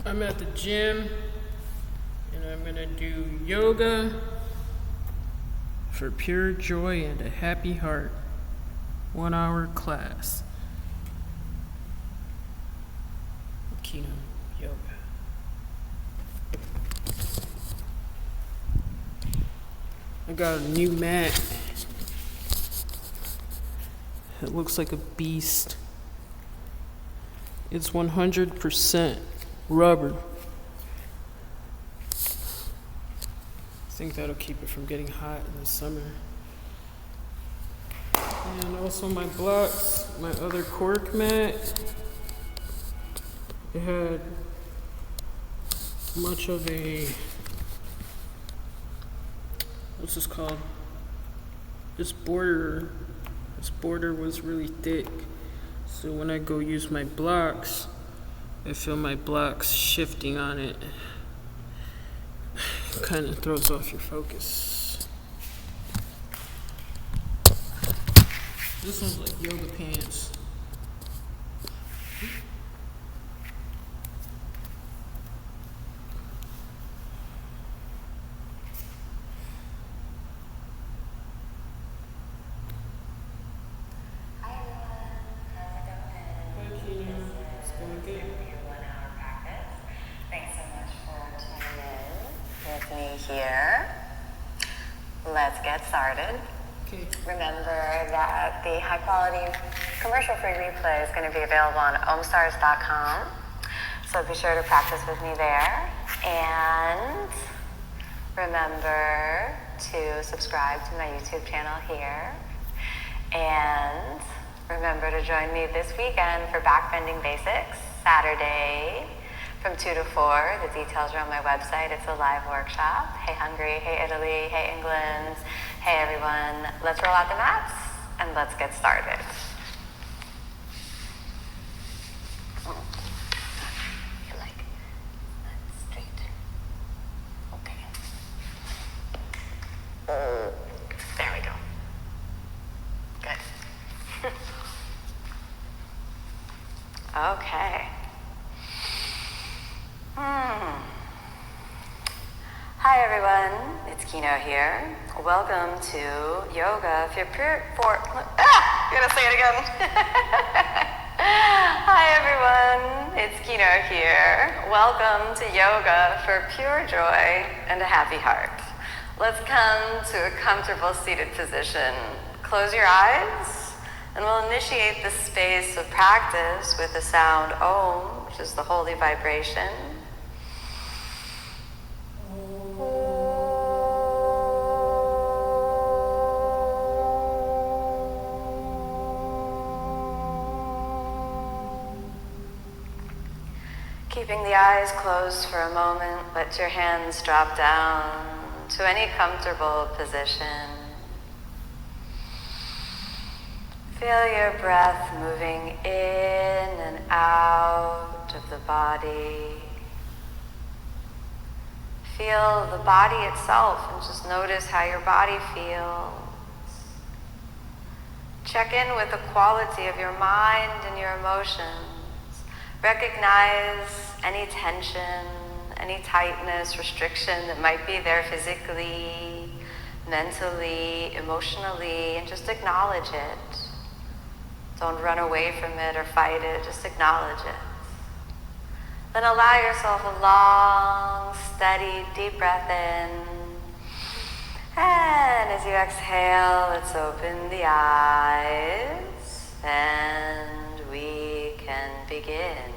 I'm at the gym and I'm gonna do yoga for pure joy and a happy heart. 1 hour class. Kino yoga. I got a new mat. It looks like a beast. It's 100% rubber. I think that'll keep it from getting hot in the summer. And also my blocks, my other cork mat. It had much of a, what's this called? This border was really thick. So when I go use my blocks, I feel my blocks shifting on it. Kind of throws off your focus. This one's like yoga pants. Here. Let's get started. Okay. Remember that the high quality commercial free replay is going to be available on ohmstars.com. So be sure to practice with me there. And remember to subscribe to my YouTube channel here. And remember to join me this weekend for Backbending Basics, Saturday, from 2 to 4. The details are on my website. It's a live workshop. Hey Hungary, hey Italy, hey England, hey everyone. Let's roll out the mats and let's get started. You like that straight? Okay. There we go. Good. Okay. Hi everyone, it's Kino here. Welcome to yoga. If you're you're gonna say it again. Hi everyone, it's Kino here. Welcome to yoga for pure joy and a happy heart. Let's come to a comfortable seated position. Close your eyes and we'll initiate this space of practice with the sound Om, which is the holy vibration. Keeping the eyes closed for a moment, let your hands drop down to any comfortable position. Feel your breath moving in and out of the body. Feel the body itself and just notice how your body feels. Check in with the quality of your mind and your emotions. Recognize any tension, any tightness, restriction that might be there physically, mentally, emotionally, and just acknowledge it. Don't run away from it or fight it, just acknowledge it. Then allow yourself a long, steady, deep breath in. And as you exhale, let's open the eyes and we can begin.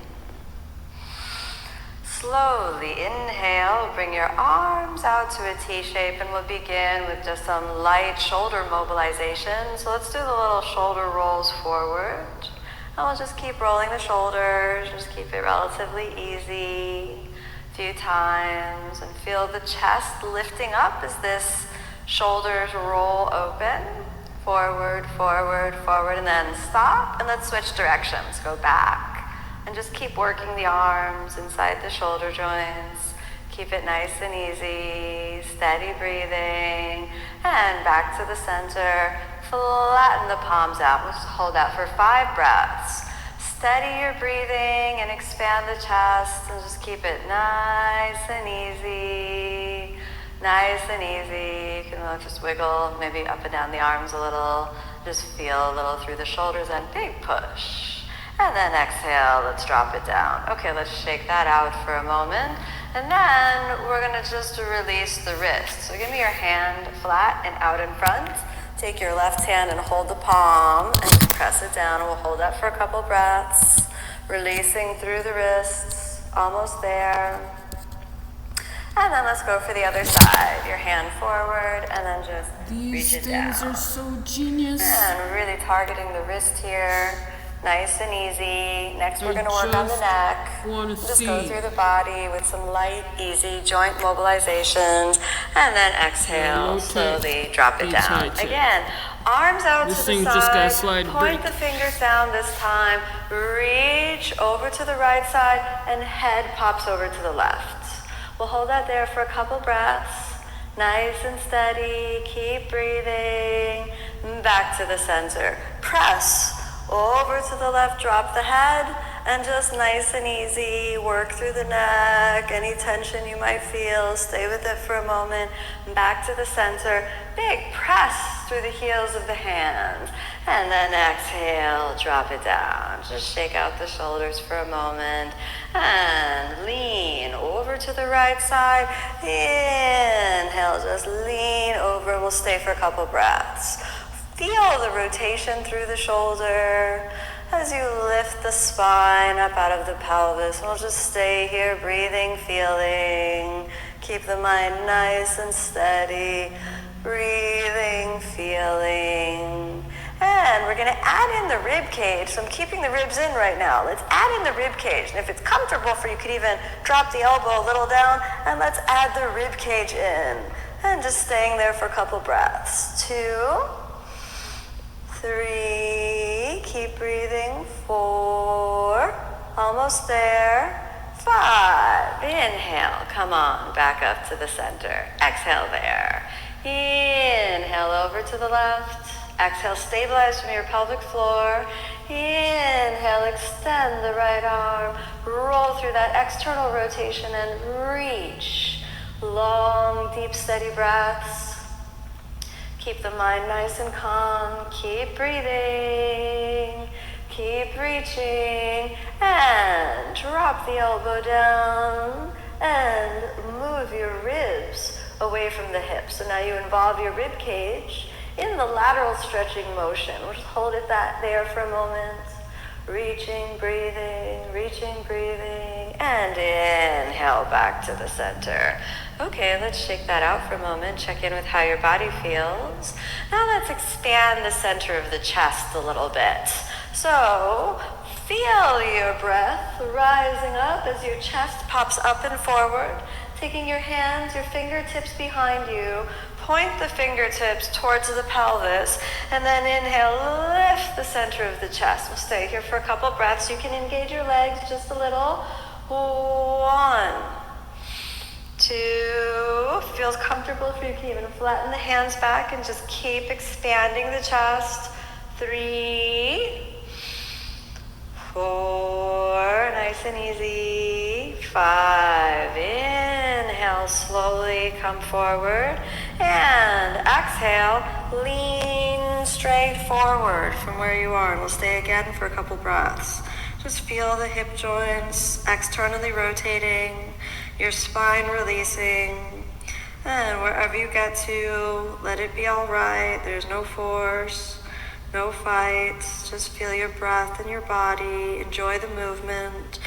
Slowly inhale, bring your arms out to a T shape and we'll begin with just some light shoulder mobilization. So let's do the little shoulder rolls forward. And we'll just keep rolling the shoulders, just keep it relatively easy. A few times and feel the chest lifting up as this shoulders roll open. Forward, forward, forward, and then stop and let's switch directions. Go back. And just keep working the arms inside the shoulder joints. Keep it nice and easy, steady breathing. And back to the center. Flatten the palms out. We'll just hold that for 5 breaths. Steady your breathing and expand the chest and just keep it nice and easy. Nice and easy. You can just wiggle maybe up and down the arms a little. Just feel a little through the shoulders and big push. And then exhale, let's drop it down. Okay, let's shake that out for a moment. And then we're gonna just release the wrist. So give me your hand flat and out in front. Take your left hand and hold the palm and just press it down, and we'll hold that for a couple breaths. Releasing through the wrists, almost there. And then let's go for the other side. Your hand forward and then just reach it down. These things are so genius. And really targeting the wrist here. Nice and easy. Next we're going to work on the neck. Just go through the body with some light, easy joint mobilizations. And then exhale, slowly drop it down. Again, arms out to the side. Point the fingers down this time. Reach over to the right side and head pops over to the left. We'll hold that there for a couple breaths. Nice and steady. Keep breathing. Back to the center. Press over to the left, drop the head, and just nice and easy, work through the neck, any tension you might feel, stay with it for a moment, back to the center, big press through the heels of the hands, and then exhale, drop it down, just shake out the shoulders for a moment, and lean over to the right side, inhale, just lean over, and we'll stay for a couple breaths. Feel the rotation through the shoulder as you lift the spine up out of the pelvis. We'll just stay here, breathing, feeling. Keep the mind nice and steady. Breathing, feeling. And we're going to add in the rib cage. So I'm keeping the ribs in right now. Let's add in the rib cage. And if it's comfortable for you, you could even drop the elbow a little down. And let's add the rib cage in. And just staying there for a couple breaths. 2, 3, keep breathing. 4, almost there. 5, inhale, come on, back up to the center. Exhale there. Inhale over to the left. Exhale, stabilize from your pelvic floor. Inhale, extend the right arm. Roll through that external rotation and reach. Long, deep, steady breaths. Keep the mind nice and calm. Keep breathing. Keep reaching. And drop the elbow down. And move your ribs away from the hips. So now you involve your rib cage in the lateral stretching motion. We'll just hold it there for a moment. Reaching, breathing, and inhale back to the center. Okay, let's shake that out for a moment. Check in with how your body feels. Now let's expand the center of the chest a little bit. So feel your breath rising up as your chest pops up and forward. Taking your hands, your fingertips behind you. Point the fingertips towards the pelvis, and then inhale, lift the center of the chest. We'll stay here for a couple breaths. You can engage your legs just a little. 1, 2, feels comfortable if you can even flatten the hands back and just keep expanding the chest. 3, 4, nice and easy. 5, inhale, slowly come forward. And exhale, lean straight forward from where you are. And we'll stay again for a couple breaths. Just feel the hip joints externally rotating, your spine releasing. And wherever you get to, let it be all right. There's no force, no fight. Just feel your breath in your body. Enjoy the movement.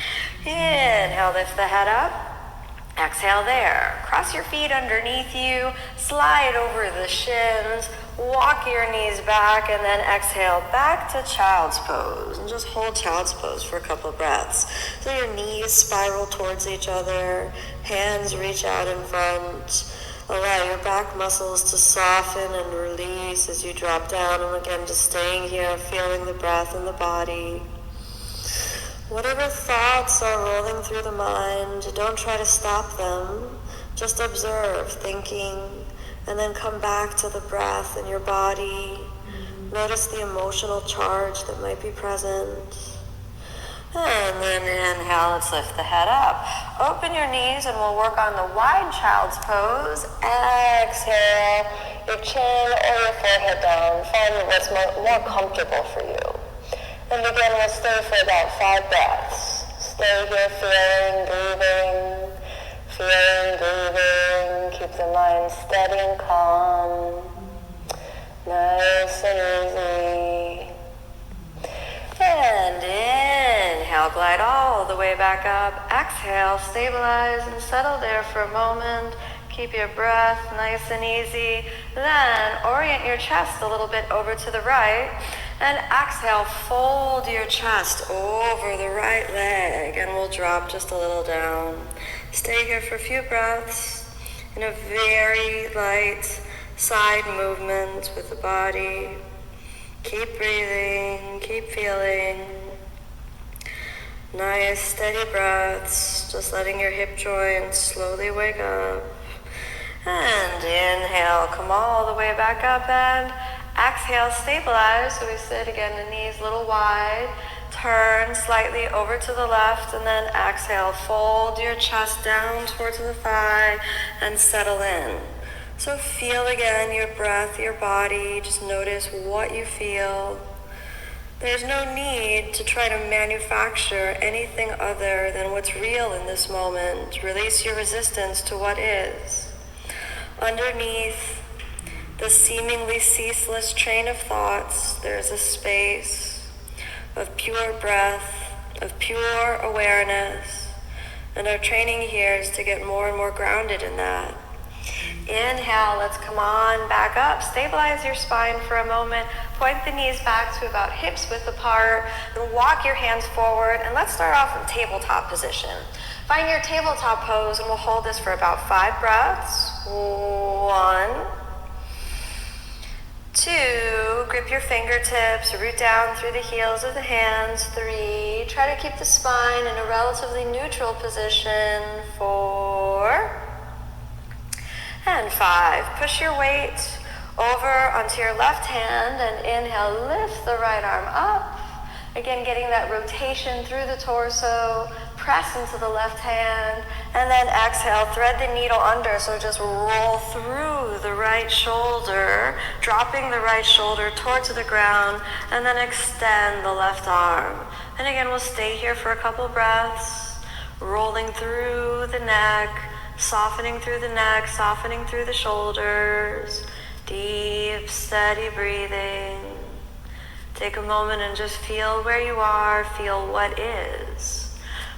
Inhale, lift the head up. Exhale there. Cross your feet underneath you. Slide over the shins. Walk your knees back and then exhale back to child's pose. And just hold child's pose for a couple breaths. So your knees spiral towards each other. Hands reach out in front. Allow your back muscles to soften and release as you drop down. And again, just staying here, feeling the breath in the body. Whatever thoughts are rolling through the mind, don't try to stop them. Just observe, thinking, and then come back to the breath in your body. Notice the emotional charge that might be present. And then inhale, let's lift the head up. Open your knees and we'll work on the wide child's pose. Exhale, your chin or your forehead down. Find what's more comfortable for you. And again, we'll stay for about 5 breaths. Stay here feeling, breathing, keep the mind steady and calm, nice and easy. And inhale, glide all the way back up. Exhale, stabilize and settle there for a moment. Keep your breath nice and easy. Then orient your chest a little bit over to the right. And exhale, fold your chest over the right leg and we'll drop just a little down. Stay here for a few breaths in a very light side movement with the body. Keep breathing, keep feeling. Nice steady breaths, just letting your hip joints slowly wake up. And inhale, come all the way back up and exhale, stabilize. So we sit again, the knees a little wide. Turn slightly over to the left and then exhale. Fold your chest down towards the thigh and settle in. So feel again your breath, your body. Just notice what you feel. There's no need to try to manufacture anything other than what's real in this moment. Release your resistance to what is. Underneath the seemingly ceaseless train of thoughts, there's a space of pure breath, of pure awareness. And our training here is to get more and more grounded in that. Inhale, let's come on back up. Stabilize your spine for a moment. Point the knees back to about hips width apart. Then walk your hands forward. And let's start off in tabletop position. Find your tabletop pose and we'll hold this for about 5 breaths. 1, 2, grip your fingertips, root down through the heels of the hands. 3, try to keep the spine in a relatively neutral position. 4, and 5. Push your weight over onto your left hand and inhale, lift the right arm up. Again, getting that rotation through the torso, press into the left hand, and then exhale, thread the needle under, so just roll through the right shoulder, dropping the right shoulder towards the ground, and then extend the left arm. And again, we'll stay here for a couple breaths, rolling through the neck, softening through the neck, softening through the shoulders, deep, steady breathing. Take a moment and just feel where you are, feel what is.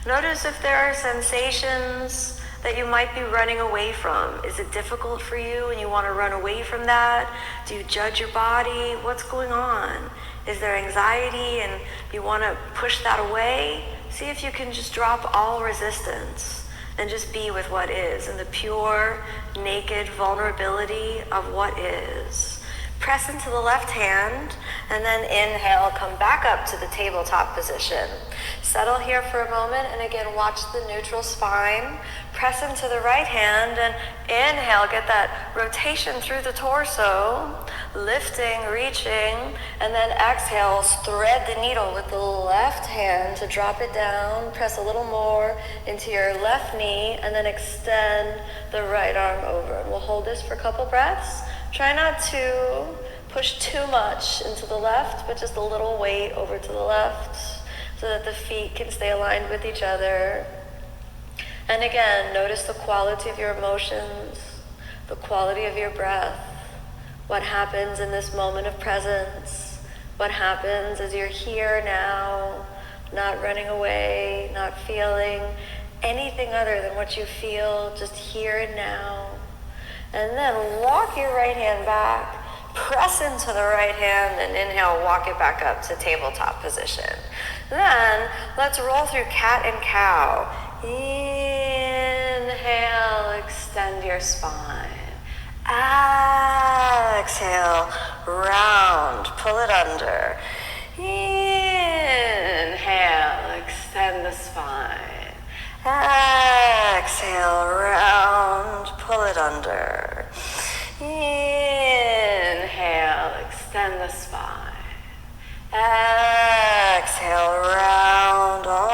Notice if there are sensations that you might be running away from. Is it difficult for you and you want to run away from that? Do you judge your body? What's going on? Is there anxiety and you want to push that away? See if you can just drop all resistance and just be with what is and the pure, naked vulnerability of what is. Press into the left hand and then inhale, come back up to the tabletop position. Settle here for a moment and again watch the neutral spine. Press into the right hand and inhale, get that rotation through the torso, lifting, reaching, and then exhale, thread the needle with the left hand to drop it down. Press a little more into your left knee and then extend the right arm over. And we'll hold this for a couple breaths. Try not to push too much into the left, but just a little weight over to the left so that the feet can stay aligned with each other. And again, notice the quality of your emotions, the quality of your breath, what happens in this moment of presence, what happens as you're here now, not running away, not feeling anything other than what you feel, just here and now. And then walk your right hand back, press into the right hand, and inhale, walk it back up to tabletop position. Then let's roll through cat and cow. Inhale, extend your spine. Exhale, round, pull it under. Inhale, extend the spine. Exhale, round, pull it under. Inhale, extend the spine. Exhale, round all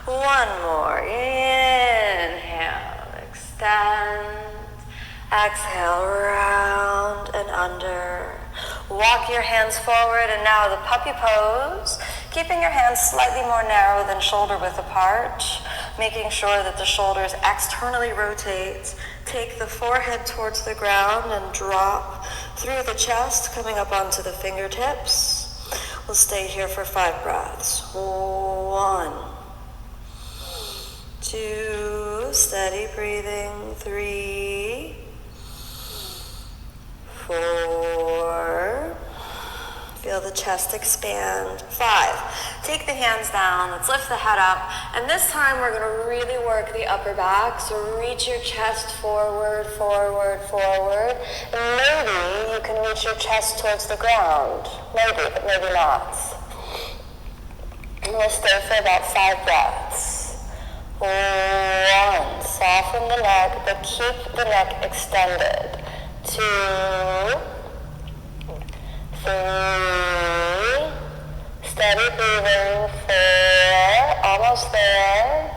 One more. Inhale, extend. Exhale, round and under. Walk your hands forward, and now the puppy pose. Keeping your hands slightly more narrow than shoulder width apart, making sure that the shoulders externally rotate. Take the forehead towards the ground and drop through the chest, coming up onto the fingertips. We'll stay here for 5 breaths. 1, 2, steady breathing. 3, 4, feel the chest expand. 5, take the hands down. Let's lift the head up. And this time we're going to really work the upper back. So reach your chest forward, forward, forward. And maybe you can reach your chest towards the ground. Maybe, but maybe not. And we'll stay for about 5 breaths. 1, soften the neck, but keep the neck extended. 2, 3, steady breathing. 4, almost there.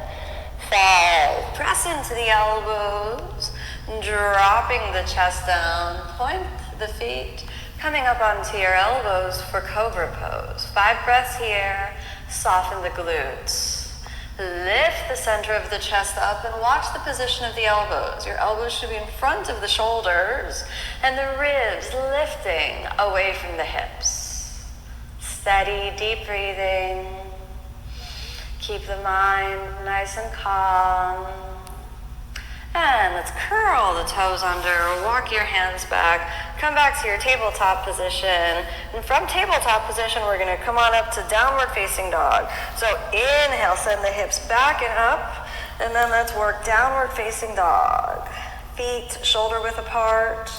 5, press into the elbows, dropping the chest down. Point the feet, coming up onto your elbows for cobra pose. 5 breaths here, soften the glutes. Lift the center of the chest up and watch the position of the elbows. Your elbows should be in front of the shoulders and the ribs lifting away from the hips. Steady, deep breathing. Keep the mind nice and calm. And let's curl the toes under, walk your hands back, come back to your tabletop position. And from tabletop position, we're gonna come on up to downward facing dog. So inhale, send the hips back and up, and then let's work downward facing dog. Feet shoulder width apart,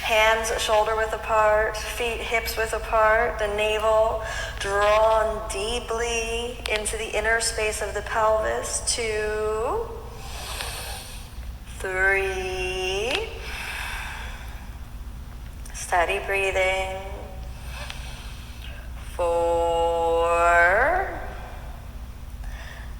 hands shoulder width apart, feet hips width apart, the navel drawn deeply into the inner space of the pelvis. 2, 3, steady breathing. 4,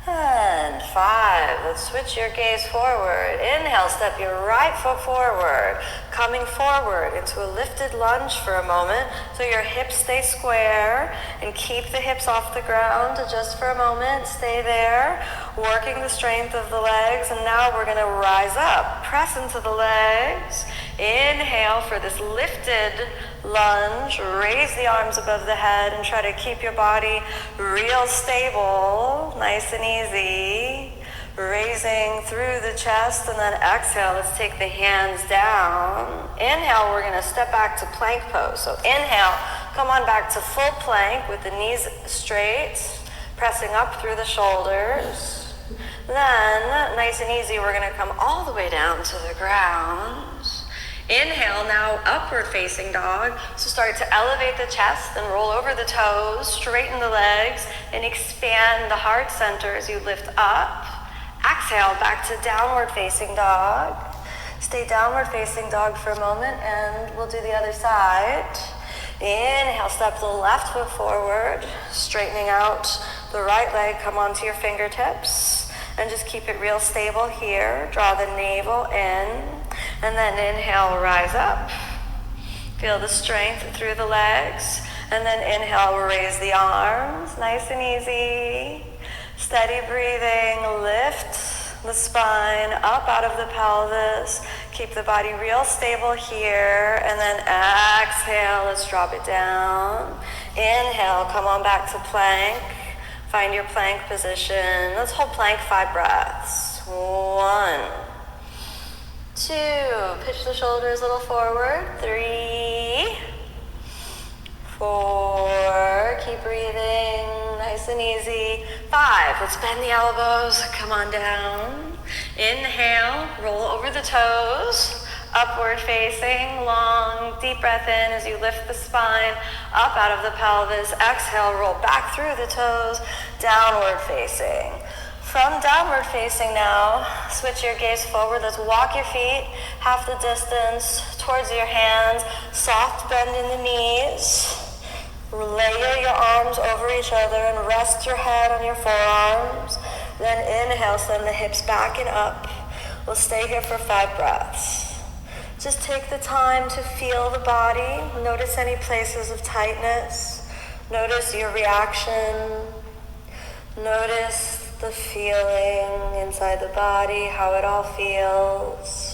and 5. Let's switch your gaze forward. Inhale, step your right foot forward, coming forward into a lifted lunge for a moment, so your hips stay square, and keep the hips off the ground just for a moment. Stay there, working the strength of the legs. And now we're going to rise up, press into the legs. Inhale for this lifted lunge. Raise the arms above the head and try to keep your body real stable, nice and easy. Raising through the chest, and then exhale, let's take the hands down. Inhale, we're gonna step back to plank pose. So inhale, come on back to full plank with the knees straight, pressing up through the shoulders. Then, nice and easy, we're gonna come all the way down to the ground. Inhale, now upward facing dog. So start to elevate the chest and roll over the toes, straighten the legs, and expand the heart center as you lift up. Exhale, back to downward facing dog. Stay downward facing dog for a moment, and we'll do the other side. Inhale, step the left foot forward, straightening out the right leg, come onto your fingertips, and just keep it real stable here. Draw the navel in. And then inhale, rise up. Feel the strength through the legs. And then inhale, raise the arms. Nice and easy. Steady breathing. Lift the spine up out of the pelvis. Keep the body real stable here. And then exhale, let's drop it down. Inhale, come on back to plank. Find your plank position. Let's hold plank 5 breaths. 1, 2, pitch the shoulders a little forward. 3, 4, keep breathing, nice and easy. 5, let's bend the elbows, come on down. Inhale, roll over the toes, upward facing, long, deep breath in as you lift the spine up out of the pelvis. Exhale, roll back through the toes, downward facing. From downward facing now, switch your gaze forward. Let's walk your feet half the distance towards your hands. Soft bend in the knees. Layer your arms over each other and rest your head on your forearms. Then inhale, send the hips back and up. We'll stay here for 5 breaths. Just take the time to feel the body. Notice any places of tightness. Notice your reaction. Notice the feeling inside the body, how it all feels.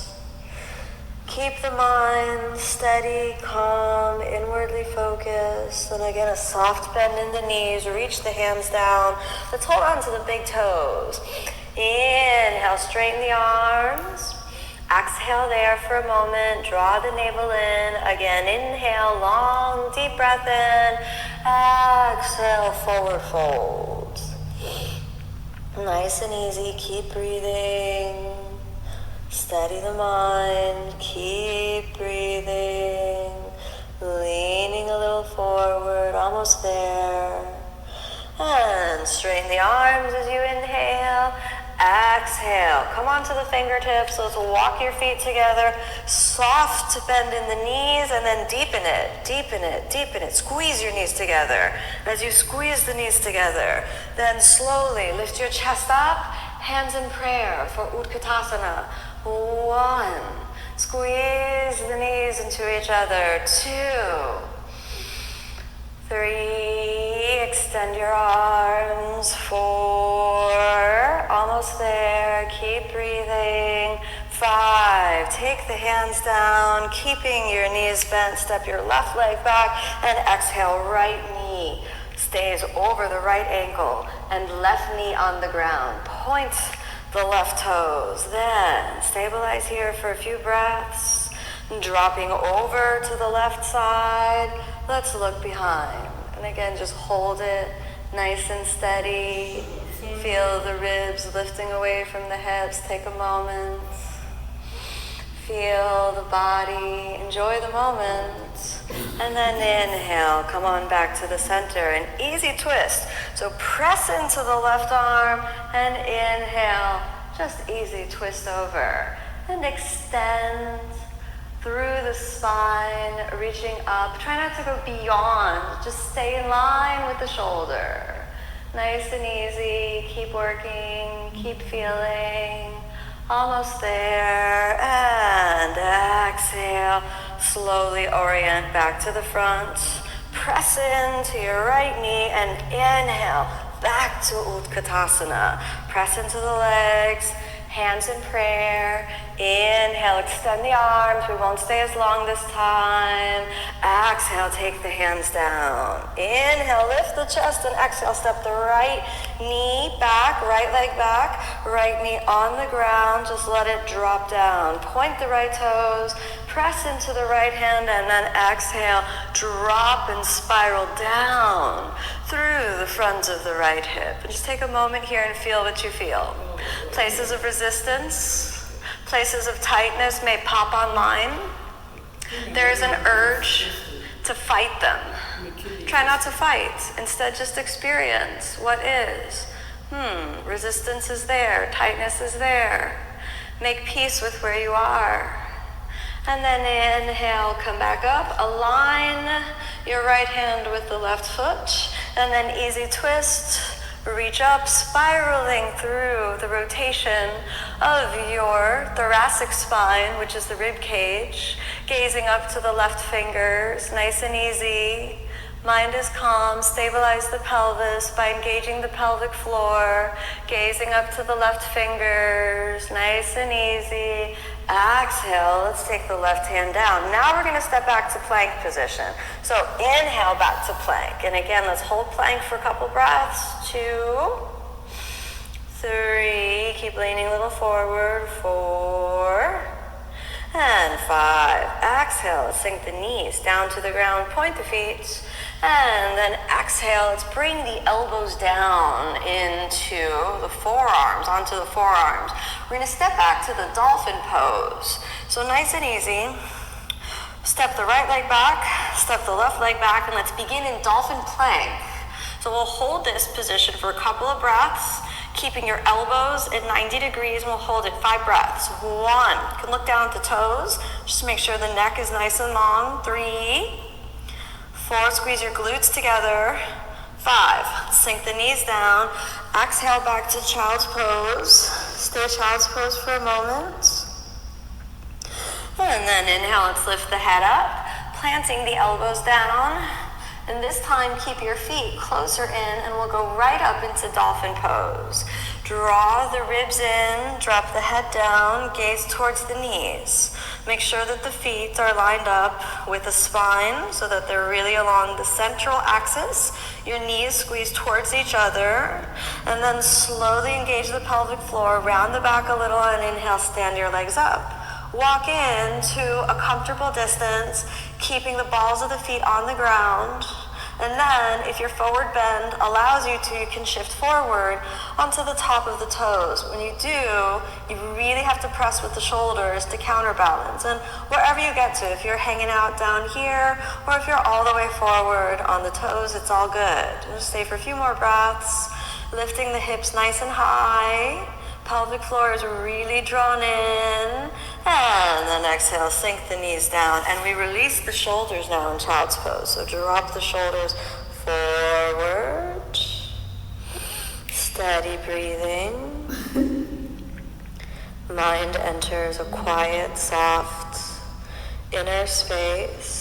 Keep the mind steady, calm, inwardly focused. And again, a soft bend in the knees. Reach the hands down. Let's hold on to the big toes. Inhale, straighten the arms. Exhale there for a moment. Draw the navel in. Again, inhale, long, deep breath in. Exhale, forward fold. Nice and easy. Keep breathing. Steady the mind. Keep breathing. Leaning a little forward. Almost there. And straighten the arms as you inhale. Exhale. Come onto the fingertips. Let's walk your feet together. Soft bend in the knees and then deepen it. Deepen it. Deepen it. Squeeze your knees together. As you squeeze the knees together, then slowly lift your chest up. Hands in prayer for Utkatasana. 1. Squeeze the knees into each other. 2. 3, extend your arms. 4, almost there, keep breathing. 5, take the hands down, keeping your knees bent, step your left leg back, and exhale, right knee stays over the right ankle, and left knee on the ground. Point the left toes, then stabilize here for a few breaths, dropping over to the left side. Let's look behind. And again, just hold it nice and steady. Feel the ribs lifting away from the hips. Take a moment. Feel the body. Enjoy the moment. And then inhale. Come on back to the center. An easy twist. So press into the left arm and inhale. Just easy twist over. And extend through the spine, reaching up. Try not to go beyond. Just stay in line with the shoulder. Nice and easy. Keep working. Keep feeling. Almost there. And exhale. Slowly orient back to the front. Press into your right knee and inhale. Back to Utkatasana. Press into the legs. Hands in prayer. Inhale, extend the arms. We won't stay as long this time. Exhale, take the hands down. Inhale, lift the chest, and exhale, step the right knee back, right leg back, right knee on the ground. Just let it drop down. Point the right toes, press into the right hand, and then exhale, drop and spiral down through the front of the right hip. And just take a moment here and feel what you feel. Places of resistance, places of tightness may pop online. There is an urge to fight them. Try not to fight. Instead, just experience what is. Resistance is there. Tightness is there. Make peace with where you are. And then inhale, come back up. Align your right hand with the left foot. And then easy twist. Reach up, spiraling through the rotation of your thoracic spine, which is the rib cage, gazing up to the left fingers, nice and easy. Mind is calm. Stabilize the pelvis by engaging the pelvic floor, gazing up to the left fingers, nice and easy. Exhale, let's take the left hand down. Now we're going to step back to plank position. So inhale back to plank. And again, let's hold plank for a couple breaths. 2, 3, keep leaning a little forward. 4, and 5. Exhale, let's sink the knees down to the ground, point the feet. And then exhale, let's bring the elbows down into the forearms, onto the forearms. We're going to step back to the dolphin pose. So nice and easy. Step the right leg back, step the left leg back, and let's begin in dolphin plank. So we'll hold this position for a couple of breaths, keeping your elbows at 90 degrees, and we'll hold it 5 breaths. 1, you can look down at the toes, just to make sure the neck is nice and long. 3, 4, squeeze your glutes together. 5, sink the knees down. Exhale back to child's pose. Stay child's pose for a moment. And then inhale, let's lift the head up, planting the elbows down. And this time, keep your feet closer in, and we'll go right up into dolphin pose. Draw the ribs in, drop the head down, gaze towards the knees. Make sure that the feet are lined up with the spine so that they're really along the central axis. Your knees squeeze towards each other, and then slowly engage the pelvic floor, round the back a little, and inhale, stand your legs up. Walk in to a comfortable distance, keeping the balls of the feet on the ground. And then, if your forward bend allows you to, you can shift forward onto the top of the toes. When you do, you really have to press with the shoulders to counterbalance. And wherever you get to, if you're hanging out down here, or if you're all the way forward on the toes, it's all good. Just stay for a few more breaths, lifting the hips nice and high. Pelvic floor is really drawn in. And then exhale, sink the knees down. And we release the shoulders now in child's pose. So drop the shoulders forward. Steady breathing. Mind enters a quiet, soft inner space.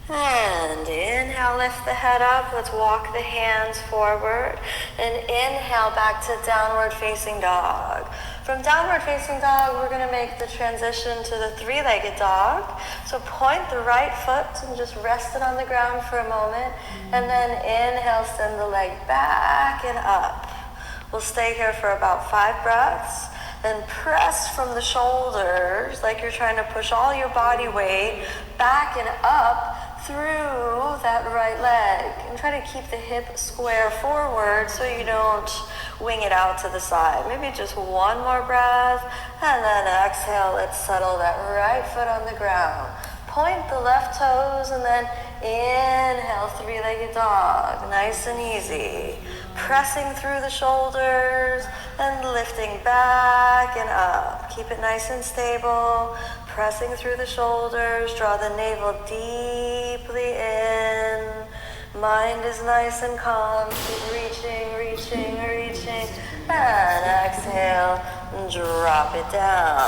And inhale, lift the head up. Let's walk the hands forward. And inhale back to downward facing dog. From downward facing dog, we're going to make the transition to the three-legged dog. So point the right foot and just rest it on the ground for a moment. And then inhale, send the leg back and up. We'll stay here for about 5 breaths. Then press from the shoulders like you're trying to push all your body weight back and up through that right leg. And try to keep the hip square forward so you don't wing it out to the side. Maybe just one more breath. And then exhale, let's settle that right foot on the ground. Point the left toes and then inhale, three-legged dog. Nice and easy. Pressing through the shoulders and lifting back and up. Keep it nice and stable. Pressing through the shoulders. Draw the navel deeply in. Mind is nice and calm. Keep reaching, reaching, reaching. And exhale. Drop it down.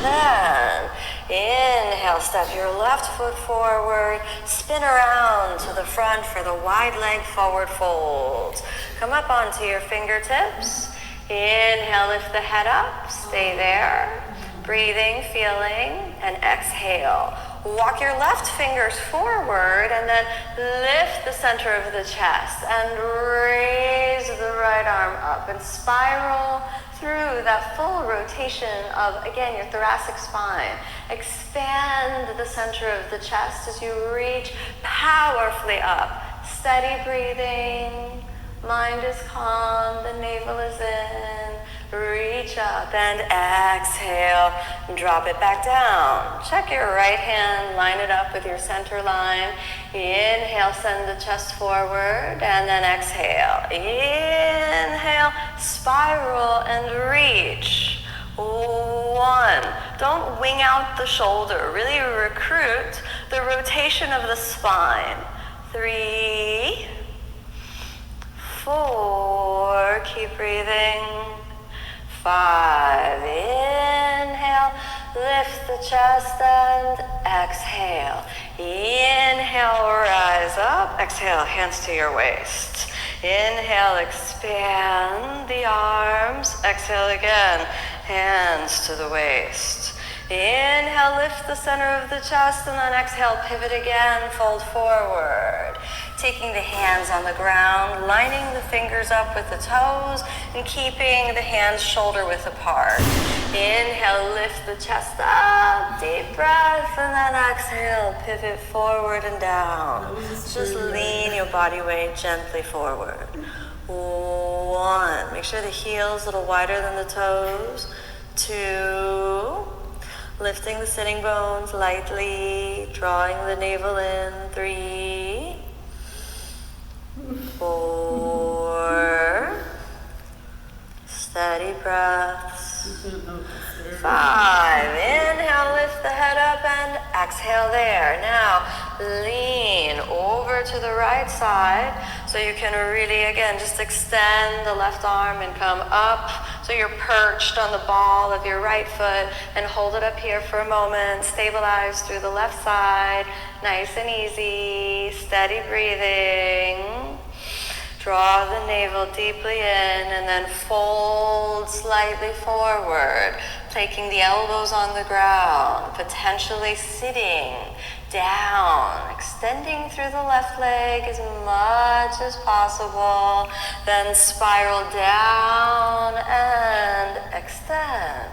Then inhale, step your left foot forward. Spin around to the front for the wide leg forward fold. Come up onto your fingertips. Inhale, lift the head up. Stay there. Breathing, feeling, and exhale. Walk your left fingers forward and then lift the center of the chest and raise the right arm up and spiral through that full rotation of, again, your thoracic spine. Expand the center of the chest as you reach powerfully up. Steady breathing. Mind is calm. The navel is in. Reach up and exhale. Drop it back down. Check your right hand. Line it up with your center line. Inhale, send the chest forward. And then exhale. Inhale, spiral and reach. 1. Don't wing out the shoulder. Really recruit the rotation of the spine. 3, 4. Keep breathing. 5. Inhale, lift the chest and exhale. Inhale, rise up. Exhale, hands to your waist. Inhale, expand the arms. Exhale again, hands to the waist. Inhale, lift the center of the chest, and then exhale, pivot again, fold forward. Taking the hands on the ground, lining the fingers up with the toes, and keeping the hands shoulder width apart. Inhale, lift the chest up, deep breath, and then exhale, pivot forward and down. Just lean your body weight gently forward. 1, make sure the heel's a little wider than the toes. 2, lifting the sitting bones lightly, drawing the navel in. 3, 4, steady breaths. 5, inhale, lift the head up and Exhale there. Now lean over to the right side so you can really, again, just extend the left arm and come up so you're perched on the ball of your right foot, and hold it up here for a moment. Stabilize through the left side. Nice and easy. Steady breathing. Draw the navel deeply in and then fold slightly forward, taking the elbows on the ground, potentially sitting down, extending through the left leg as much as possible, then spiral down and extend.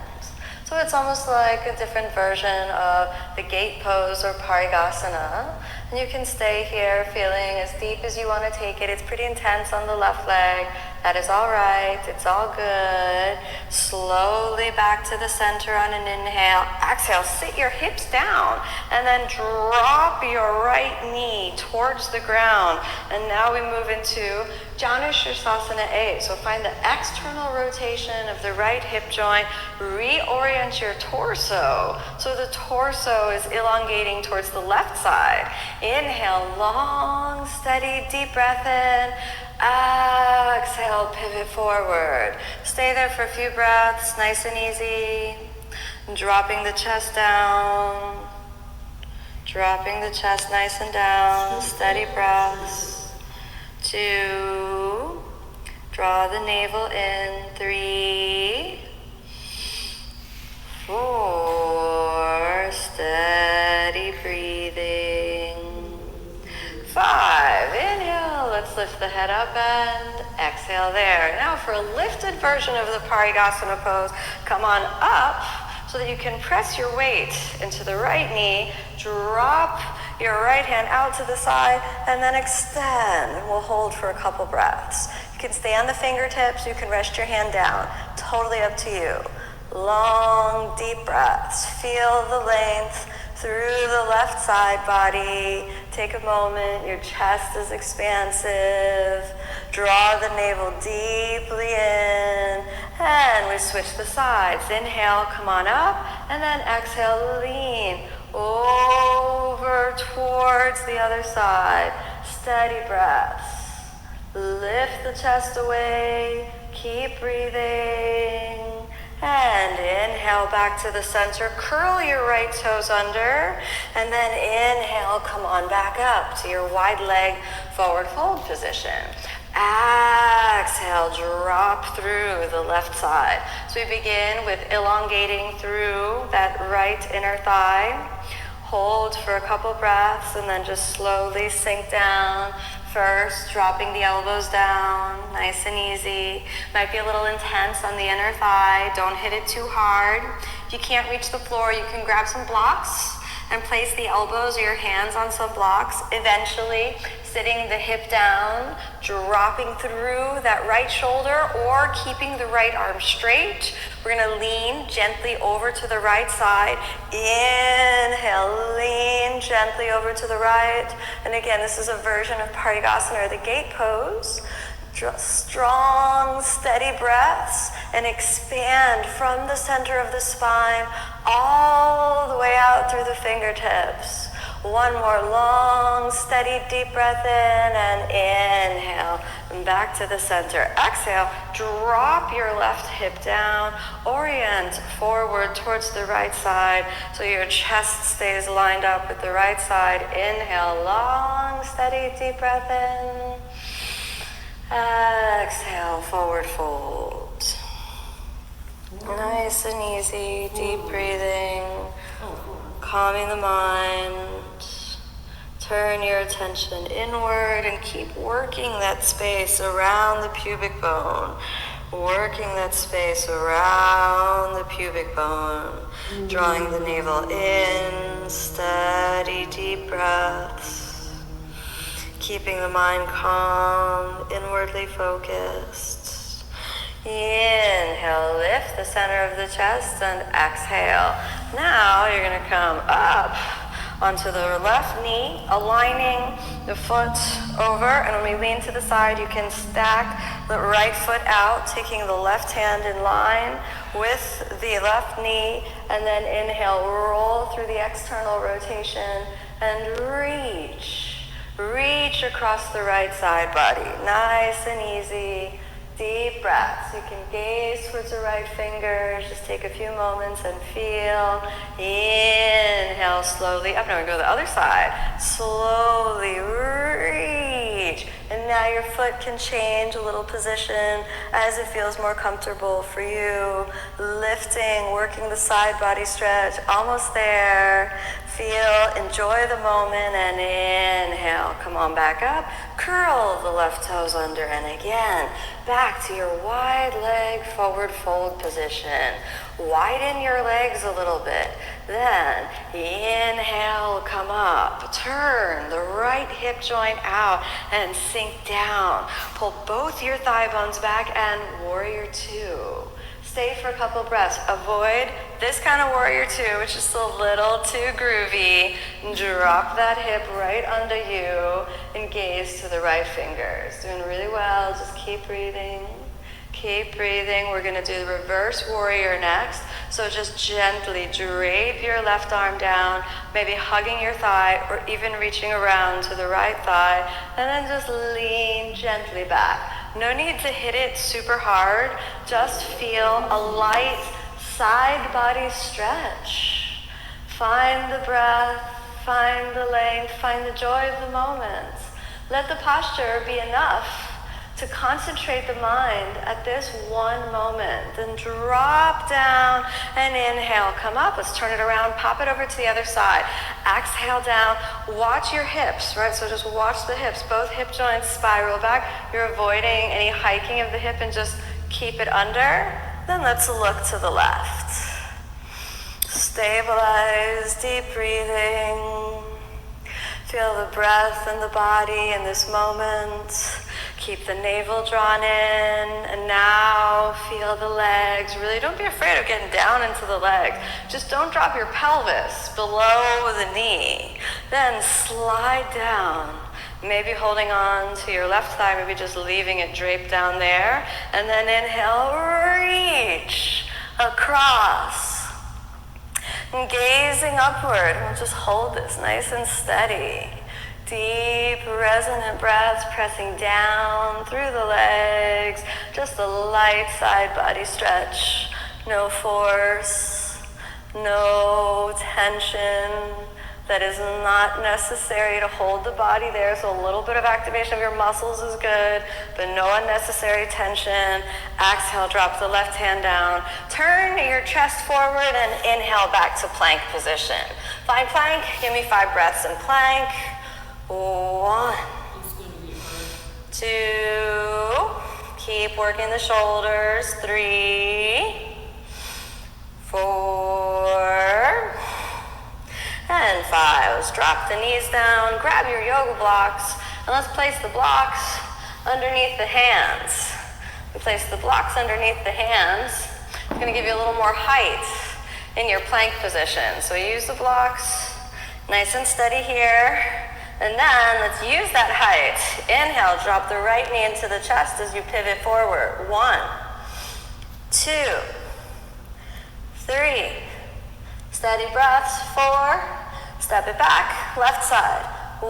So it's almost like a different version of the gate pose or Parigasana. And you can stay here feeling as deep as you want to take it. It's pretty intense on the left leg. That is all right. It's all good. Slowly back to the center on an inhale. Exhale, sit your hips down and then drop your right knee towards the ground. And now we move into Janu Sirsasana A. So find the external rotation of the right hip joint. Reorient your torso. So the torso is elongating towards the left side. Inhale, long, steady, deep breath in. Exhale, pivot forward. Stay there for a few breaths, nice and easy. Dropping the chest down. Dropping the chest nice and down. Steady breaths. 2. Draw the navel in. 3. 4. Steady breathing. 5. Inhale. Let's lift the head up and exhale there. Now for a lifted version of the Parigasana pose, come on up so that you can press your weight into the right knee, drop your right hand out to the side, and then extend. And we'll hold for a couple breaths. You can stay on the fingertips, you can rest your hand down. Totally up to you. Long, deep breaths. Feel the length through the left side body. Take a moment, your chest is expansive. Draw the navel deeply in. And we switch the sides. Inhale, come on up. And then exhale, lean over towards the other side. Steady breaths. Lift the chest away. Keep breathing. And inhale back to the center. Curl your right toes under. And then inhale, come on back up to your wide leg forward fold position. Exhale, drop through the left side. So we begin with elongating through that right inner thigh. Hold for a couple breaths and then just slowly sink down. First, dropping the elbows down, nice and easy. Might be a little intense on the inner thigh. Don't hit it too hard. If you can't reach the floor, you can grab some blocks and place the elbows or your hands on some blocks. Eventually, sitting the hip down, dropping through that right shoulder or keeping the right arm straight. We're gonna lean gently over to the right side. Inhale, lean gently over to the right. And again, this is a version of Parigasana or the gate pose. Strong, steady breaths and expand from the center of the spine all the way out through the fingertips. One more long, steady, deep breath in and inhale. And back to the center. Exhale, drop your left hip down. Orient forward towards the right side so your chest stays lined up with the right side. Inhale, long, steady, deep breath in. Exhale, forward fold. Nice and easy, deep breathing, calming the mind. Turn your attention inward and keep working that space around the pubic bone. Working that space around the pubic bone. Drawing the navel in, steady, deep breaths. Keeping the mind calm, inwardly focused. Inhale, lift the center of the chest and exhale. Now you're going to come up onto the left knee, aligning the foot over, and when we lean to the side, you can stack the right foot out, taking the left hand in line with the left knee, and then inhale, roll through the external rotation, and reach across the right side body. Nice and easy. Deep breaths. You can gaze towards the right fingers. Just take a few moments and feel. Inhale slowly up. Now we go to the other side. Slowly reach. And now your foot can change a little position as it feels more comfortable for you. Lifting, working the side body stretch. Almost there. Feel, enjoy the moment, and inhale. Come on back up. Curl the left toes under, and again, back to your wide leg forward fold position. Widen your legs a little bit. Then inhale, come up. Turn the right hip joint out and sink down. Pull both your thigh bones back and warrior two. Stay for a couple breaths. Avoid this kind of warrior two, which is a little too groovy. Drop that hip right under you and gaze to the right fingers. Doing really well. Just keep breathing. Keep breathing. We're going to do the reverse warrior next. So just gently drape your left arm down, maybe hugging your thigh or even reaching around to the right thigh, and then just lean gently back. No need to hit it super hard. Just feel a light side body stretch. Find the breath, find the length, find the joy of the moment. Let the posture be enough to concentrate the mind at this one moment. Then drop down and inhale, come up. Let's turn it around, pop it over to the other side. Exhale down, watch your hips, right? So just watch the hips, both hip joints spiral back. You're avoiding any hiking of the hip and just keep it under. Then let's look to the left. Stabilize, deep breathing. Feel the breath and the body in this moment. Keep the navel drawn in, and now feel the legs. Really don't be afraid of getting down into the legs. Just don't drop your pelvis below the knee. Then slide down, maybe holding on to your left thigh, maybe just leaving it draped down there. And then inhale, reach across. And gazing upward, and we'll just hold this nice and steady. Deep, resonant breaths pressing down through the legs. Just a light side body stretch. No force, no tension. That is not necessary to hold the body there. So a little bit of activation of your muscles is good, but no unnecessary tension. Exhale, drop the left hand down. Turn your chest forward and inhale back to plank position. Find plank. Give me 5 breaths in plank. 1, 2, keep working the shoulders. 3, 4, and 5. Let's drop the knees down, grab your yoga blocks, and let's place the blocks underneath the hands. We place the blocks underneath the hands. It's going to give you a little more height in your plank position. So use the blocks, nice and steady here. And then let's use that height. Inhale, drop the right knee into the chest as you pivot forward. 1, 2, 3. Steady breaths. 4. Step it back. Left side. 1,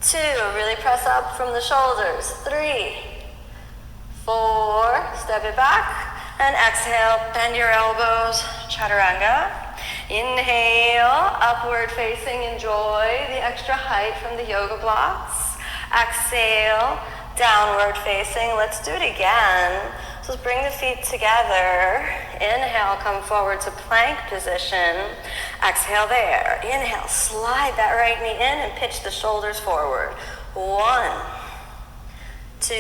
2. Really press up from the shoulders. 3, 4. Step it back. And exhale, bend your elbows. Chaturanga. Inhale, upward facing, enjoy the extra height from the yoga blocks. Exhale, downward facing. Let's do it again. So let's bring the feet together. Inhale, come forward to plank position. Exhale there. Inhale, slide that right knee in and pitch the shoulders forward. 1, 2,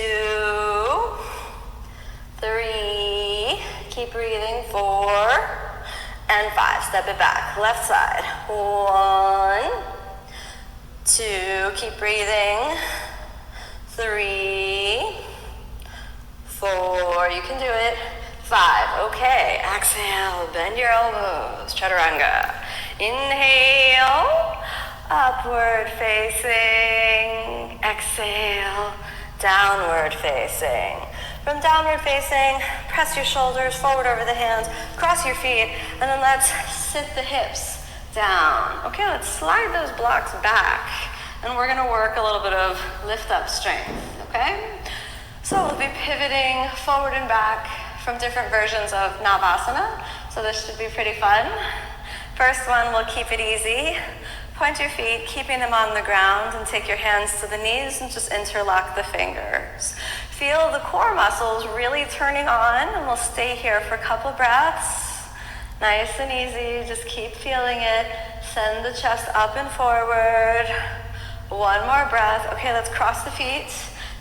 3. Keep breathing. 4. And 5, step it back, left side. 1, 2, keep breathing. 3, 4, you can do it. 5, okay, exhale, bend your elbows, chaturanga. Inhale, upward facing. Exhale, downward facing. From downward facing, press your shoulders forward over the hands, cross your feet, and then let's sit the hips down. Okay, let's slide those blocks back, and we're gonna work a little bit of lift up strength, okay? So we'll be pivoting forward and back from different versions of Navasana, so this should be pretty fun. First one, we'll keep it easy. Point your feet, keeping them on the ground, and take your hands to the knees and just interlock the fingers. Feel the core muscles really turning on, and we'll stay here for a couple breaths. Nice and easy, just keep feeling it. Send the chest up and forward. One more breath. Okay, let's cross the feet.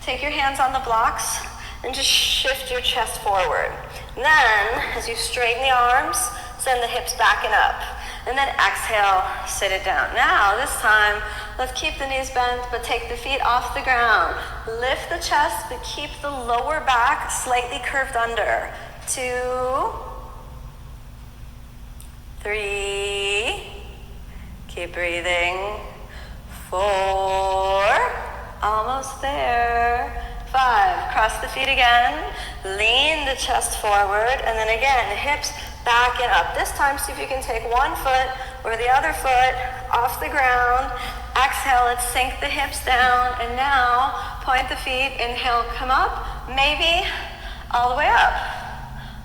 Take your hands on the blocks and just shift your chest forward. Then, as you straighten the arms, send the hips back and up. And then exhale, sit it down. Now, this time, let's keep the knees bent, but take the feet off the ground. Lift the chest, but keep the lower back slightly curved under. 2, 3, keep breathing. 4, almost there. 5, cross the feet again. Lean the chest forward, and then again, hips back and up. This time, see if you can take one foot or the other foot off the ground. Exhale, let's sink the hips down. And now, point the feet. Inhale, come up. Maybe all the way up.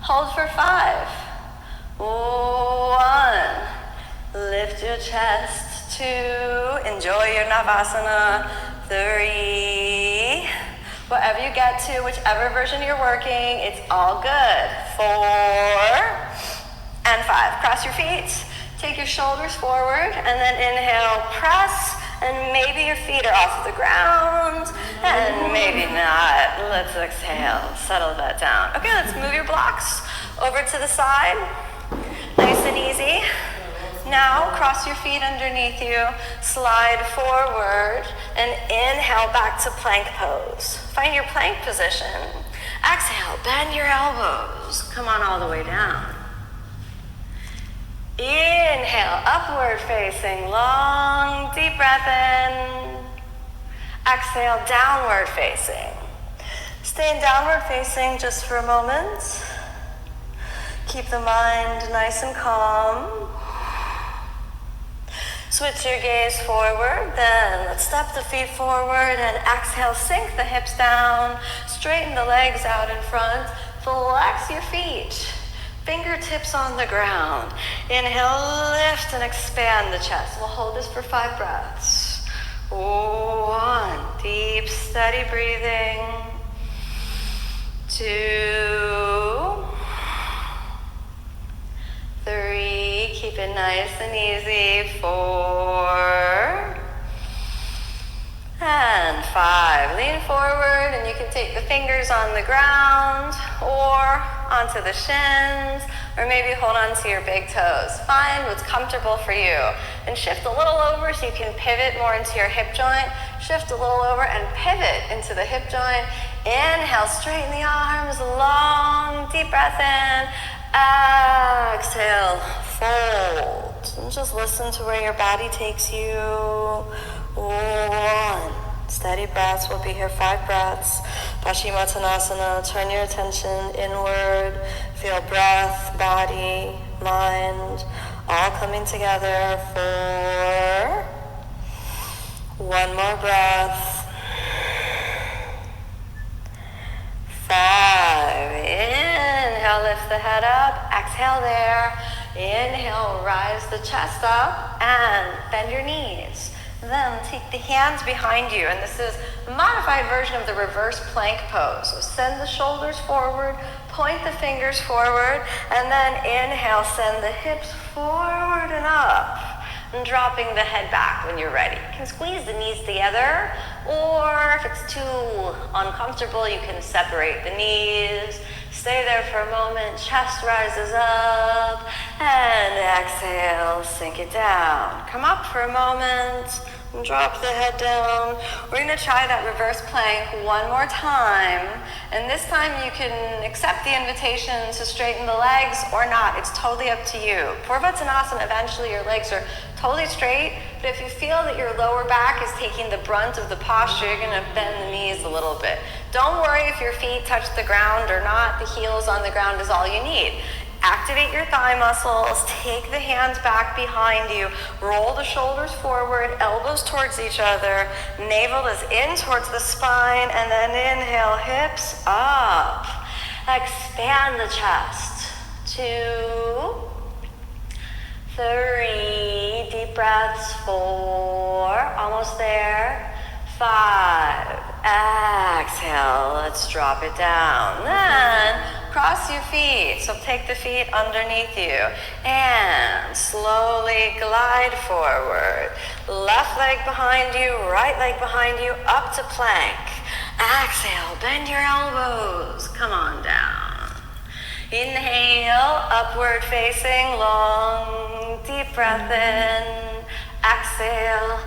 Hold for 5. 1. Lift your chest. 2. Enjoy your Navasana. 3. Whatever you get to, whichever version you're working, it's all good. 4 and 5. Cross your feet. Take your shoulders forward, and then inhale, press, and maybe your feet are off the ground, and maybe not. Let's exhale, settle that down. Okay, let's move your blocks over to the side. Nice and easy. Now, cross your feet underneath you, slide forward, and inhale back to plank pose. Find your plank position. Exhale, bend your elbows. Come on all the way down. Inhale, upward facing, long, deep breath in. Exhale, downward facing. Stay in downward facing just for a moment. Keep the mind nice and calm. Switch your gaze forward, then let's step the feet forward and exhale, sink the hips down, straighten the legs out in front, flex your feet, fingertips on the ground. Inhale, lift and expand the chest. We'll hold this for 5 breaths. 1, deep, steady breathing. 2, 3, keep it nice and easy. 4 and 5. Lean forward, and you can take the fingers on the ground or onto the shins, or maybe hold on to your big toes. Find what's comfortable for you. And shift a little over so you can pivot more into your hip joint. Shift a little over and pivot into the hip joint. Inhale, straighten the arms, long, deep breath in. Exhale, fold. And just listen to where your body takes you. 1. Steady breaths. We'll be here 5 breaths. Paschimottanasana. Turn your attention inward. Feel breath, body, mind, all coming together. 4. One more breath. 5. Inhale, lift the head up. Exhale there. Inhale, rise the chest up and bend your knees. Then take the hands behind you, and this is a modified version of the reverse plank pose. So send the shoulders forward, point the fingers forward, and then inhale, send the hips forward and up, and dropping the head back when you're ready. You can squeeze the knees together, or if it's too uncomfortable, you can separate the knees. Stay there for a moment, chest rises up, and exhale, sink it down. Come up for a moment, Drop the head down. We're going to try that reverse plank one more time. And this time you can accept the invitation to straighten the legs or not. It's totally up to you. Purvottanasana, eventually your legs are totally straight. But if you feel that your lower back is taking the brunt of the posture, you're going to bend the knees a little bit. Don't worry if your feet touch the ground or not. The heels on the ground is all you need. Activate your thigh muscles, take the hands back behind you, roll the shoulders forward, elbows towards each other, navel is in towards the spine, and then inhale, hips up. Expand the chest. 2, 3, deep breaths. 4, almost there. 5, exhale, let's drop it down. Then cross your feet, so take the feet underneath you and slowly glide forward. Left leg behind you, right leg behind you, up to plank. Exhale, bend your elbows, come on down. Inhale, upward facing, long, deep breath in. Exhale,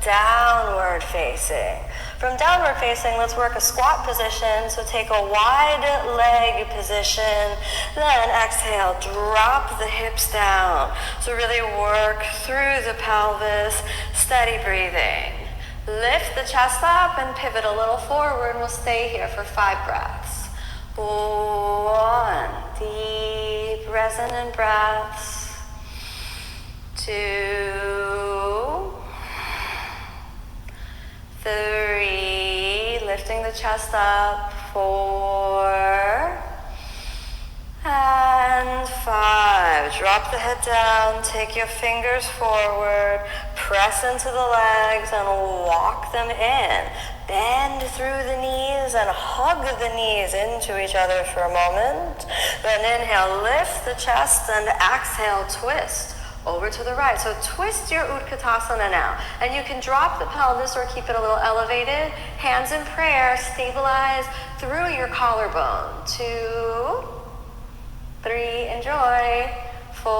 downward facing. From downward facing, let's work a squat position. So take a wide leg position. Then exhale, drop the hips down. So really work through the pelvis. Steady breathing. Lift the chest up and pivot a little forward. We'll stay here for 5 breaths. 1, deep resonant breaths. 2, 3, lifting the chest up. 4, and 5. Drop the head down, take your fingers forward, press into the legs and walk them in. Bend through the knees and hug the knees into each other for a moment. Then inhale, lift the chest and exhale, twist over to the right. So twist your Utkatasana now. And you can drop the pelvis or keep it a little elevated. Hands in prayer, stabilize through your collarbone. 2, 3, enjoy. 4,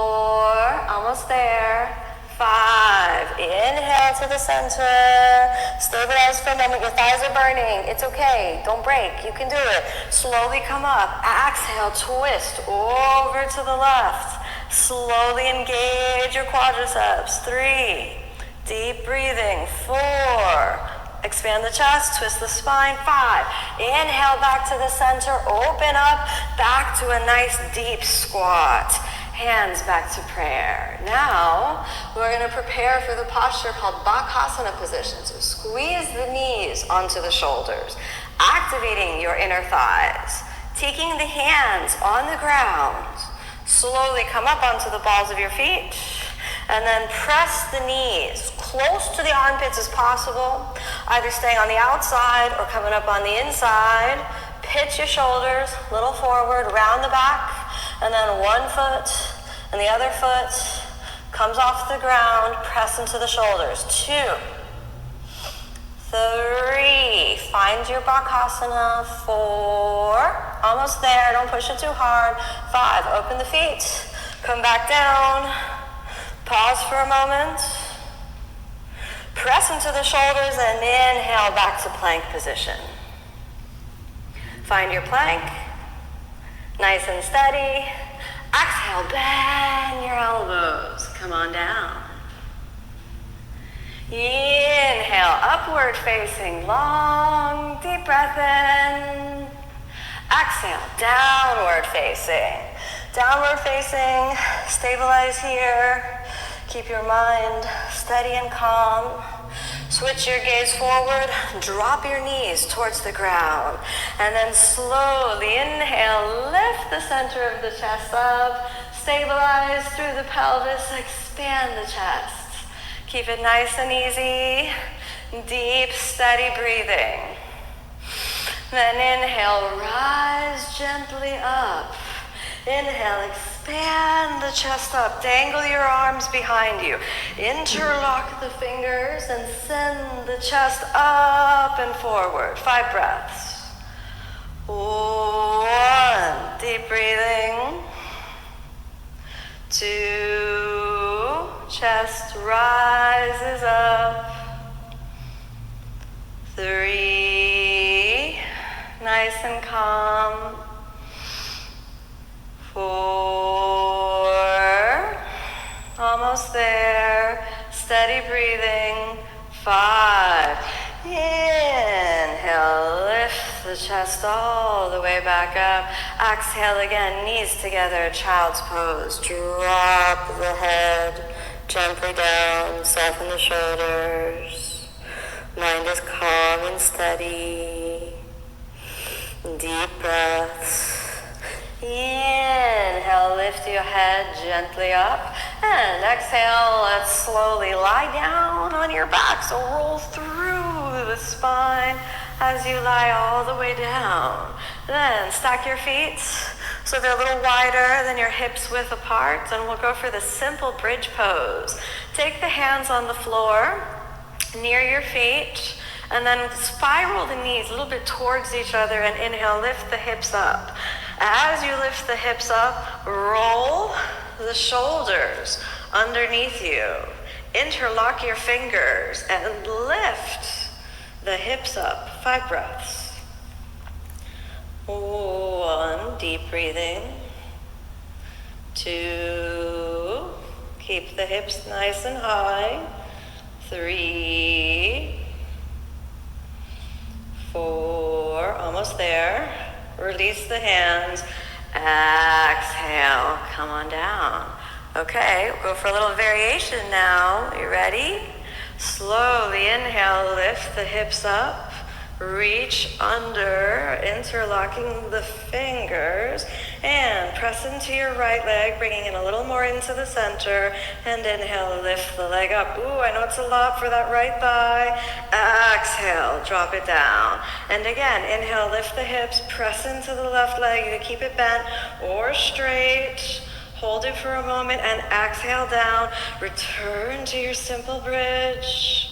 almost there. 5, inhale to the center. Stabilize for a moment. Your thighs are burning. It's okay. Don't break. You can do it. Slowly come up. Exhale, twist over to the left. Slowly engage your quadriceps. 3, deep breathing. 4, expand the chest, twist the spine. 5, inhale back to the center, open up, back to a nice deep squat. Hands back to prayer. Now, we're going to prepare for the posture called Bakasana position. So squeeze the knees onto the shoulders, activating your inner thighs, taking the hands on the ground. Slowly come up onto the balls of your feet and then press the knees close to the armpits as possible, either staying on the outside or coming up on the inside. Pitch your shoulders a little forward, round the back, and then one foot and the other foot comes off the ground, press into the shoulders. 2, 3, find your Bakasana. 4, almost there, don't push it too hard. 5, open the feet, come back down, pause for a moment, press into the shoulders and inhale back to plank position. Find your plank, nice and steady. Exhale, bend your elbows, come on down. Inhale, upward facing, long, deep breath in. Exhale, downward facing. Downward facing, stabilize here. Keep your mind steady and calm. Switch your gaze forward, drop your knees towards the ground. And then slowly inhale, lift the center of the chest up. Stabilize through the pelvis, expand the chest. Keep it nice and easy, deep, steady breathing. Then inhale, rise gently up. Inhale, expand the chest up. Dangle your arms behind you. Interlock the fingers and send the chest up and forward. 5 breaths. 1, deep breathing. 2, chest rises up. and calm. 4. Almost there. Steady breathing. 5. Inhale, lift the chest all the way back up. Exhale again, knees together, child's pose. Drop the head gently down, soften the shoulders. Mind is calm and steady. Deep breaths. Inhale, lift your head gently up. And exhale, let's slowly lie down on your back. So roll through the spine as you lie all the way down. Then stack your feet so they're a little wider than your hips width apart. And we'll go for the simple bridge pose. Take the hands on the floor near your feet. And then spiral the knees a little bit towards each other and inhale, lift the hips up. As you lift the hips up, roll the shoulders underneath you. Interlock your fingers and lift the hips up. 5 breaths. 1, deep breathing. 2, keep the hips nice and high. 3, 4, almost there. Release the hands. Exhale, come on down. Okay, we'll go for a little variation now. You ready? Slowly inhale, lift the hips up. Reach under, interlocking the fingers, and press into your right leg, bringing it a little more into the center, and inhale, lift the leg up. Ooh, I know it's a lot for that right thigh. Exhale, drop it down. And again, inhale, lift the hips, press into the left leg. You can keep it bent or straight. Hold it for a moment, and exhale down. Return to your simple bridge.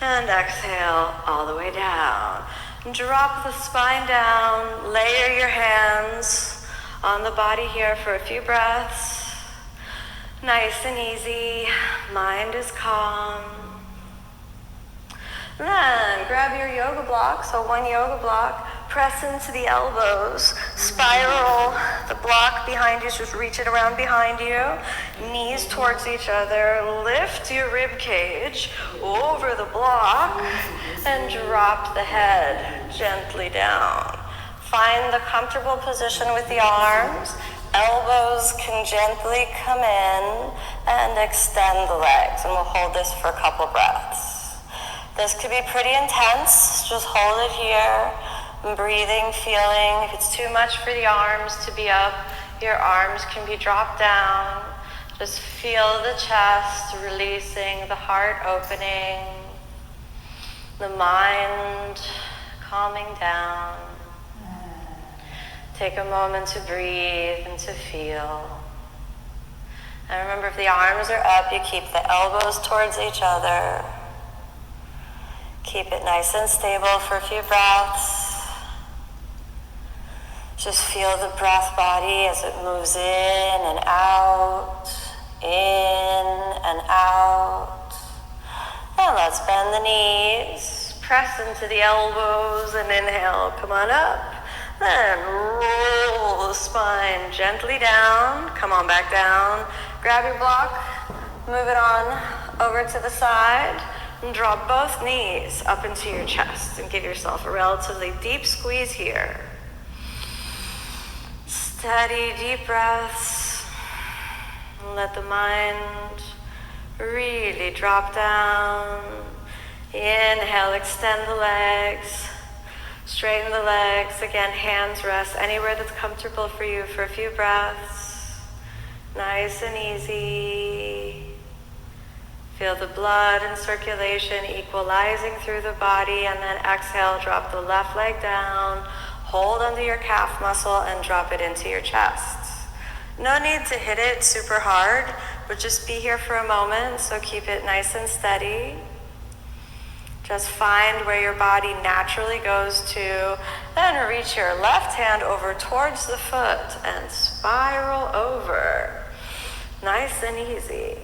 And exhale all the way down. Drop the spine down. Layer your hands on the body here for a few breaths. Nice and easy. Mind is calm. Then grab your yoga block. So 1 yoga block. Press into the elbows. Spiral the block behind you. Just reach it around behind you. Knees towards each other. Lift your rib cage over the block and drop the head gently down. Find the comfortable position with the arms. Elbows can gently come in and extend the legs. And we'll hold this for a couple breaths. This could be pretty intense. Just hold it here. Breathing, feeling. If it's too much for the arms to be up, your arms can be dropped down. Just feel the chest releasing, the heart opening, the mind calming down. Take a moment to breathe and to feel. And remember, if the arms are up, you keep the elbows towards each other. Keep it nice and stable for a few breaths. Just feel the breath body as it moves in and out, in and out. And let's bend the knees, press into the elbows and inhale, come on up. Then roll the spine gently down, come on back down. Grab your block, move it on over to the side, and draw both knees up into your chest and give yourself a relatively deep squeeze here. Steady, deep breaths. Let the mind really drop down. Inhale, extend the legs. Straighten the legs. Again, hands rest anywhere that's comfortable for you for a few breaths. Nice and easy. Feel the blood and circulation equalizing through the body, and then exhale, drop the left leg down. Hold under your calf muscle and drop it into your chest. No need to hit it super hard, but just be here for a moment, so keep it nice and steady. Just find where your body naturally goes to, then reach your left hand over towards the foot and spiral over. Nice and easy.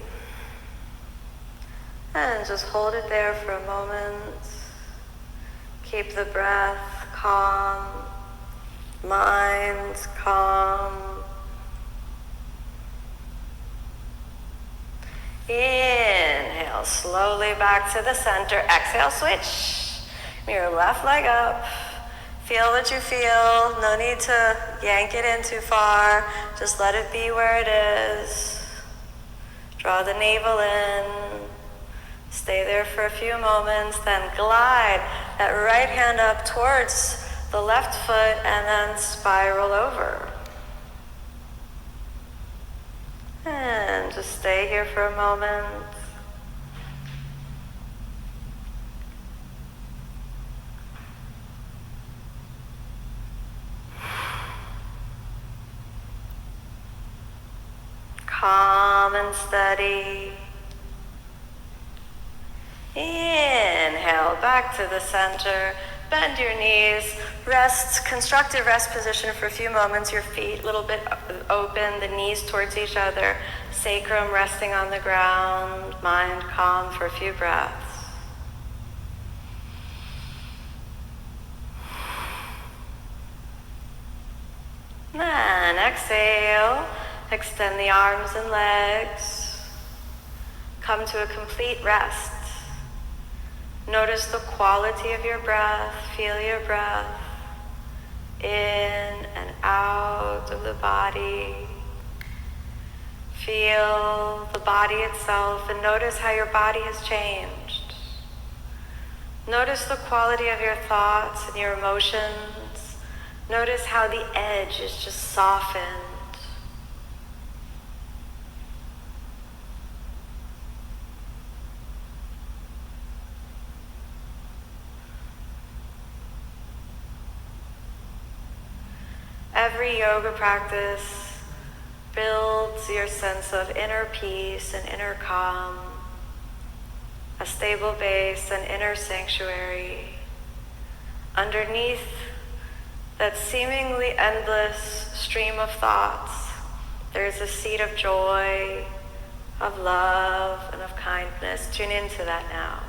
And just hold it there for a moment. Keep the breath calm. mind calm. Inhale slowly back to the center. Exhale, switch. Your left leg up. Feel what you feel. No need to yank it in too far. Just let it be where it is. Draw the navel in. Stay there for a few moments, then glide that right hand up towards the left foot and then spiral over. And just stay here for a moment. Calm and steady. Inhale back to the center. Bend your knees. Rest, constructive rest position for a few moments. Your feet a little bit open, the knees towards each other. Sacrum resting on the ground. Mind calm for a few breaths. Then exhale. Extend the arms and legs. Come to a complete rest. Notice the quality of your breath. Feel your breath in and out of the body. Feel the body itself and notice how your body has changed. Notice the quality of your thoughts and your emotions. Notice how the edge is just softened. Every yoga practice builds your sense of inner peace and inner calm, a stable base and inner sanctuary. Underneath that seemingly endless stream of thoughts, there's a seed of joy, of love, and of kindness. Tune into that now.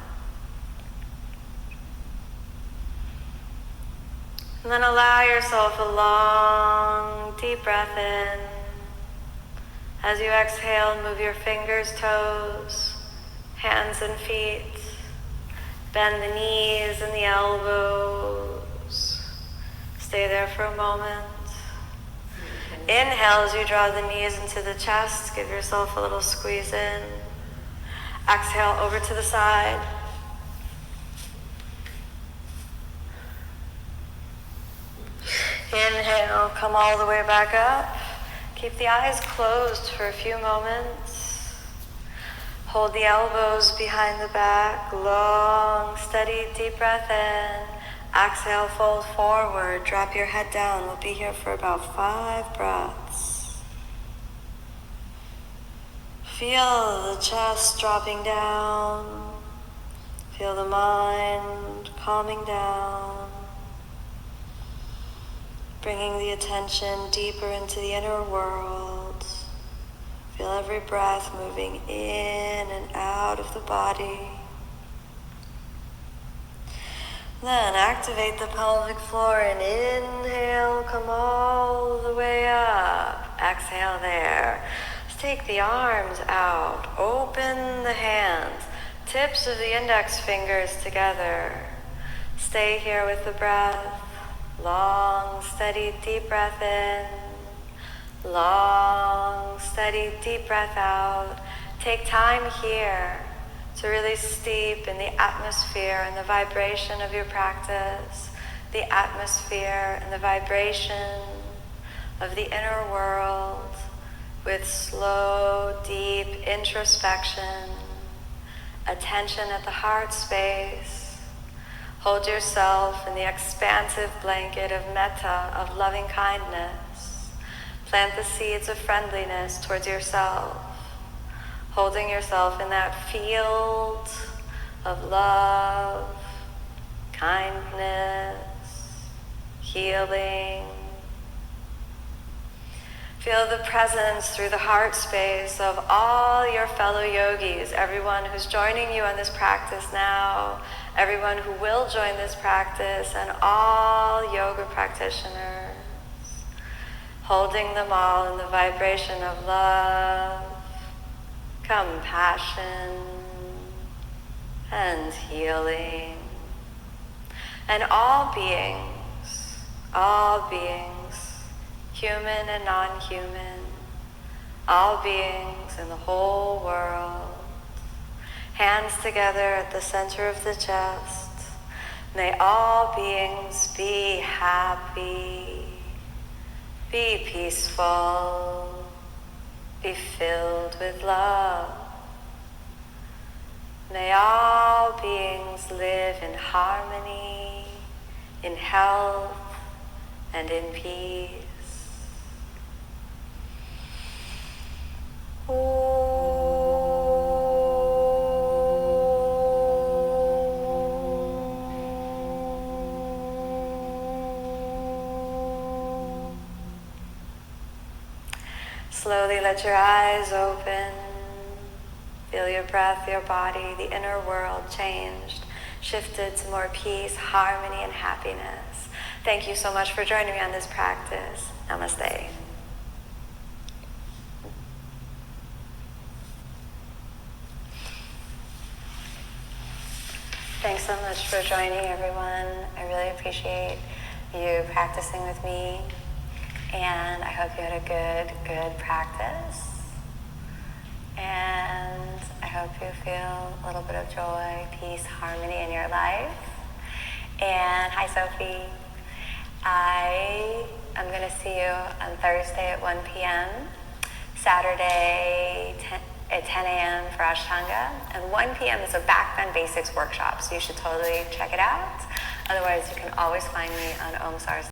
And then allow yourself a long, deep breath in. As you exhale, move your fingers, toes, hands and feet. Bend the knees and the elbows. Stay there for a moment. Inhale as you draw the knees into the chest. Give yourself a little squeeze in. Exhale over to the side. Inhale, come all the way back up. Keep the eyes closed for a few moments. Hold the elbows behind the back. Long, steady, deep breath in. Exhale, fold forward. Drop your head down. We'll be here for about 5 breaths. Feel the chest dropping down. Feel the mind calming down. Bringing the attention deeper into the inner world. Feel every breath moving in and out of the body. Then activate the pelvic floor and inhale, come all the way up. Exhale there. Let's take the arms out. Open the hands. Tips of the index fingers together. Stay here with the breath. Long, steady, deep breath in. Long, steady, deep breath out. Take time here to really steep in the atmosphere and the vibration of your practice, the atmosphere and the vibration of the inner world with slow, deep introspection, attention at the heart space. Hold yourself in the expansive blanket of metta, of loving kindness. Plant the seeds of friendliness towards yourself, holding yourself in that field of love, kindness, healing. Feel the presence through the heart space of all your fellow yogis, everyone who's joining you on this practice now, everyone who will join this practice, and all yoga practitioners. holding them all in the vibration of love, compassion, and healing. And all beings, human and non-human, all beings in the whole world, hands together at the center of the chest. May all beings be happy, be peaceful, be filled with love. May all beings live in harmony, in health, and in peace. Slowly let your eyes open. Feel your breath, your body, the inner world changed, shifted to more peace, harmony, and happiness. Thank you so much for joining me on this practice. Namaste. Thanks so much for joining, everyone. I really appreciate you practicing with me, and I hope you had a good practice. And I hope you feel a little bit of joy, peace, harmony in your life. And hi, Sophie. I am going to see you on Thursday at 1 p.m., Saturday at 10 a.m. for Ashtanga, and 1 p.m. is a Back Bend Basics workshop, so you should totally check it out. Otherwise, you can always find me on Om Sar's